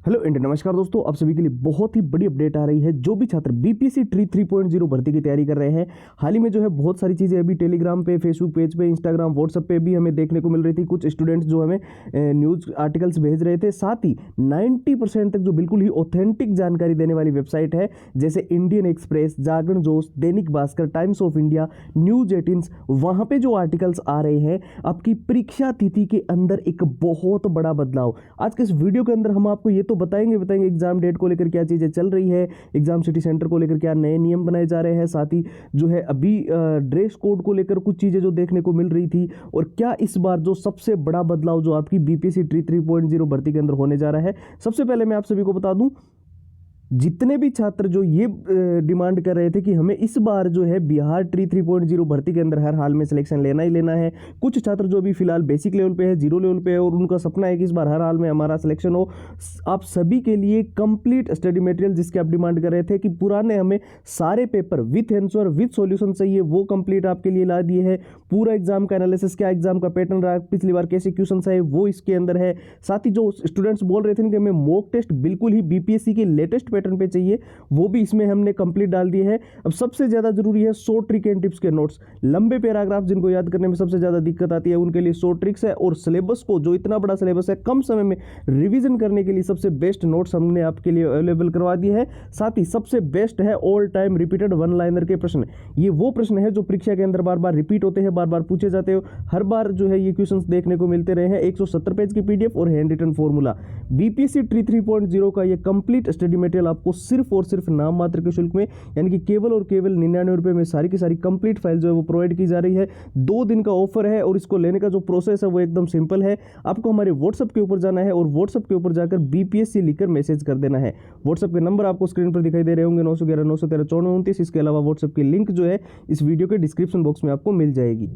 Hello India, नमस्कार दोस्तों। आप सभी के लिए बहुत ही बड़ी अपडेट आ रही है। जो भी छात्र बीपीएससी ट्री 3.0 भर्ती की तैयारी कर रहे हैं, हाल ही में जो है बहुत सारी चीज़ें अभी टेलीग्राम पे, फेसबुक पेज पे, इंस्टाग्राम, व्हाट्सएप पे भी हमें देखने को मिल रही थी। कुछ स्टूडेंट्स जो हमें न्यूज़ आर्टिकल्स भेज रहे थे। साथ ही 90% तक जो बिल्कुल ही ऑथेंटिक जानकारी देने वाली वेबसाइट है, जैसे इंडियन एक्सप्रेस, जागरण जोश, Dainik Bhaskar, times of India, news 18, वहाँ पे जो आर्टिकल्स आ रहे हैं, आपकी परीक्षा तिथि के अंदर एक बहुत बड़ा बदलाव। आज के इस वीडियो के अंदर हम आपको ये तो बताएंगे एग्जाम डेट को लेकर क्या चीज़ें चल रही है, एग्जाम सिटी सेंटर को लेकर क्या नए नियम बनाए जा रहे हैं, साथ ही जो है अभी ड्रेस कोड को लेकर कुछ चीज़ें जो देखने को मिल रही थी, और क्या इस बार जो सबसे बड़ा बदलाव जो आपकी बीपीएससी ट्री 3.0 भर्ती के अंदर होने जा रहा है। सबसे पहले मैं आप सभी को बता दूं, जितने भी छात्र जो ये डिमांड कर रहे थे कि हमें इस बार जो है बिहार ट्री 3.0 भर्ती के अंदर हर हाल में सिलेक्शन लेना ही लेना है। कुछ छात्र जो अभी फिलहाल बेसिक लेवल पे है, जीरो लेवल पे है, और उनका सपना है कि इस बार हर हाल में हमारा सिलेक्शन हो। आप सभी के लिए कंप्लीट स्टडी मटेरियल जिसके आप डिमांड कर रहे थे कि पुराने हमें सारे paper with answer with solution चाहिए, वो कंप्लीट आपके लिए ला दिए है। पूरा एग्जाम का एनालिसिस, क्या एग्जाम का पैटर्न रहा, पिछली बार कैसे क्वेश्चन आए, वो इसके अंदर है। साथ ही जो स्टूडेंट्स बोल रहे थे कि हमें मॉक टेस्ट बिल्कुल ही बीपीएससी के लेटेस्ट पैटर्न पे चाहिए, वो भी इसमें हमने कंप्लीट डाल दिए हैं। अब सबसे ज्यादा जरूरी है शॉर्ट ट्रिक एंड टिप्स के नोट्स। लंबे पैराग्राफ जिनको याद करने में सबसे ज्यादा दिक्कत आती है, उनके लिए शॉर्ट ट्रिक्स है। और सिलेबस को, जो इतना बड़ा सिलेबस है, कम समय में रिवीजन करने के लिए सबसे बेस्ट नोट्स हमने आपके लिए अवेलेबल करवा दिए हैं। साथ ही सबसे बेस्ट है all time repeated one liner के प्रश्न। ये वो प्रश्न है जो परीक्षा के अंदर बार बार रिपीट होते हैं, बार बार पूछे जाते हो, हर बार जो है ये क्वेश्चंस देखने को मिलते रहे हैं। 170 पेज की पीडीएफ और हैंड रिटन फॉर्मूला। बीपीएससी ट्री 3.0 का ये कंप्लीट स्टडी मटेरियल आपको सिर्फ और सिर्फ नाम मात्र के शुल्क में, यानी कि केवल और केवल 99 रुपए में सारी की सारी कंप्लीट फाइल जो है वो प्रोवाइड की जा रही है। 2 दिन का ऑफर है, और इसको लेने का जो प्रोसेस है वो एकदम सिंपल है। आपको हमारे व्हाट्सएप के ऊपर जाना है, और व्हाट्सएप के ऊपर जाकर बीपीएससी लिखकर मैसेज कर देना है। व्हाट्सएप के नंबर आपको स्क्रीन पर दिखाई दे रहे होंगे, 911 913 9429। इसके अलावा व्हाट्सएप की लिंक जो है इस वीडियो के डिस्क्रिप्शन बॉक्स में आपको मिल जाएगी।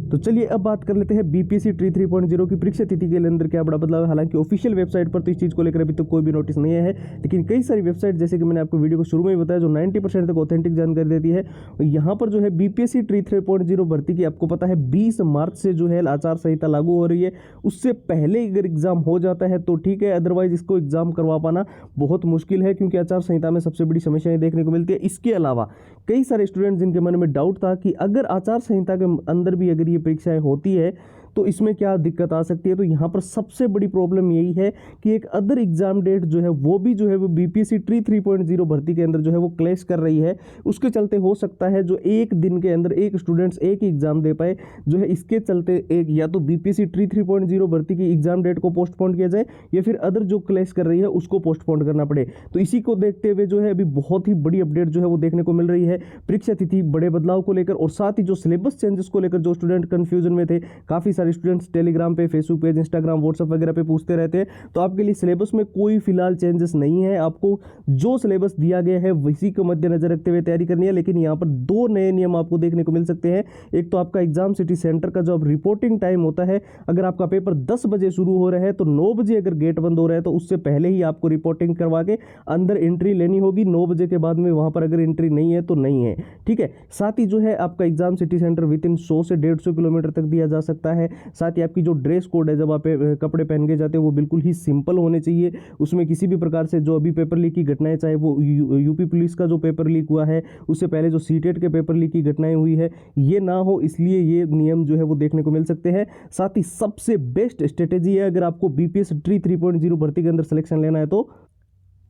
तो चलिए अब बात कर लेते हैं बीपीएससी ट्री 3.0 की परीक्षा तिथि के अंदर क्या बड़ा बदलाव है। हालांकि ऑफिशियल वेबसाइट पर तो इस चीज़ को लेकर अभी तक कोई भी नोटिस नहीं है, लेकिन कई सारी वेबसाइट, जैसे कि मैंने आपको वीडियो को शुरू में ही बताया, जो 90% तक ऑथेंटिक जानकारी देती है। यहाँ पर जो है बीपीएससी ट्री 3.0 भर्ती की, आपको पता है 20 मार्च से जो है आचार संहिता लागू हो रही है। उससे पहले अगर एग्जाम हो जाता है तो ठीक है, अदरवाइज इसको एग्जाम करवा पाना बहुत मुश्किल है, क्योंकि आचार संहिता में सबसे बड़ी समस्याएं देखने को मिलती है। इसके अलावा कई सारे स्टूडेंट जिनके मन में डाउट था कि अगर आचार संहिता के अंदर भी अगर ये परीक्षाएं होती है तो इसमें क्या दिक्कत आ सकती है, तो यहाँ पर सबसे बड़ी प्रॉब्लम यही है कि एक अदर एग्जाम डेट जो है वो भी जो है वो बीपीएससी ट्री 3.0 भर्ती के अंदर जो है वो क्लैश कर रही है। उसके चलते हो सकता है जो एक दिन के अंदर एक स्टूडेंट्स एक ही एग्जाम दे पाए, जो है इसके चलते एक या तो बीपीएससी ट्री 3.0 भर्ती की एग्जाम डेट को पोस्टपोन किया जाए, या फिर अदर जो क्लैश कर रही है उसको पोस्टपोन करना पड़े। तो इसी को देखते हुए जो है अभी बहुत ही बड़ी अपडेट जो है वो देखने को मिल रही है परीक्षा तिथि बड़े बदलाव को लेकर। और साथ ही जो सिलेबस चेंजेस को लेकर जो स्टूडेंट कंफ्यूजन में थे, काफी सारे स्टूडेंट्स टेलीग्राम पे, फेसबुक पेज, इंस्टाग्राम, व्हाट्सएप वगैरह पे पूछते रहते हैं, तो आपके लिए सिलेबस में कोई फिलहाल चेंजेस नहीं है। आपको जो सिलेबस दिया गया है वही को मद्देनजर रखते हुए तैयारी करनी है। लेकिन यहाँ पर 2 नए नियम आपको देखने को मिल सकते हैं। एक तो आपका एग्जाम सिटी सेंटर का जो अब रिपोर्टिंग टाइम होता है, अगर आपका पेपर 10 बजे शुरू हो रहा है तो 9 बजे अगर गेट बंद हो रहा है तो उससे पहले ही आपको रिपोर्टिंग करवा के अंदर एंट्री लेनी होगी। 9 बजे के बाद में वहां पर अगर एंट्री नहीं है तो नहीं है, ठीक है। साथ ही जो है आपका exam city centre with in 100 से 150 किलोमीटर तक दिया जा सकता है। साथ ही आपकी जो ड्रेस कोड है, जब आप कपड़े पहन के जाते हैं, वो बिल्कुल ही सिंपल होने चाहिए। उसमें किसी भी प्रकार से जो अभी पेपर लीक की घटनाएं, चाहे वो यूपी पुलिस का जो पेपर लीक हुआ है, उससे पहले जो सीटेट के पेपर लीक की घटनाएं हुई है, ये ना हो, इसलिए ये नियम जो है वो देखने को मिल सकते हैं। साथ ही सबसे बेस्ट स्ट्रेटेजी है, अगर आपको बीपीएससी ट्री 3.0 भर्ती के अंदर सिलेक्शन लेना है तो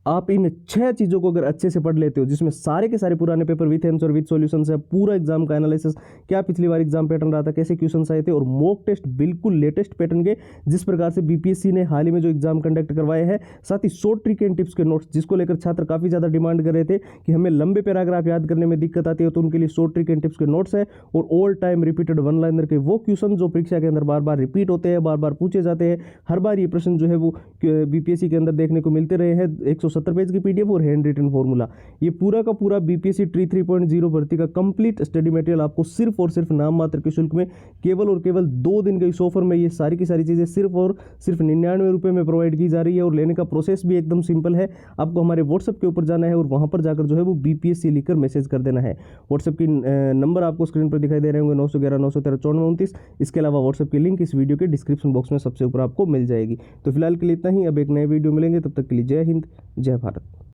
आप इन 6 चीज़ों को अगर अच्छे से पढ़ लेते हो, जिसमें सारे के सारे पुराने paper with answer with solution है, पूरा एग्जाम का एनालिसिस, क्या पिछली बार एग्जाम पैटर्न रहा था, कैसे क्वेश्चन आए थे, और मॉक टेस्ट बिल्कुल लेटेस्ट पैटर्न के, जिस प्रकार से बीपीएससी ने हाल ही में जो एग्जाम कंडक्ट करवाए हैं। साथ ही शॉर्ट ट्रिक एंड टिप्स के नोट्स, जिसको लेकर छात्र काफ़ी ज़्यादा डिमांड कर रहे थे कि हमें लंबे पैराग्राफ याद करने में दिक्कत आती है, तो उनके लिए शॉर्ट ट्रिक एंड टिप्स के नोट्स है। और all time repeated one liner के वो क्वेश्चन जो परीक्षा के अंदर बार बार रिपीट होते हैं, बार बार पूछे जाते हैं, हर बार ये प्रश्न जो है वो बीपीएससी के अंदर देखने को मिलते रहे हैं। 70 पेज की पीडीएफ और हैंड रिटन फॉर्मूला। ये पूरा का पूरा बीपीएससी ट्री 3.0 भर्ती का कंप्लीट स्टडी मटेरियल आपको सिर्फ और सिर्फ नाम मात्र के शुल्क में केवल और केवल 2 दिन के इस ऑफर में ये सारी की सारी चीज़ें सिर्फ और सिर्फ 99 रुपये में प्रोवाइड की जा रही है। और लेने का प्रोसेस भी एकदम सिंपल है, आपको हमारे व्हाट्सएप के ऊपर जाना है और वहाँ पर जाकर जो है वो बीपीएससी लिखकर मैसेज कर देना है। व्हाट्सएप की नंबर आपको स्क्रीन पर दिखाई दे रहे होंगे 911 913 9429। इसके अलावा व्हाट्सएप की लिंक इस वीडियो के डिस्क्रिप्शन बॉक्स में सबसे ऊपर आपको मिल जाएगी। तो फिलहाल के लिए इतना ही, अब एक नए वीडियो मिलेंगे, तब तक के लिए जय हिंद जय भारत।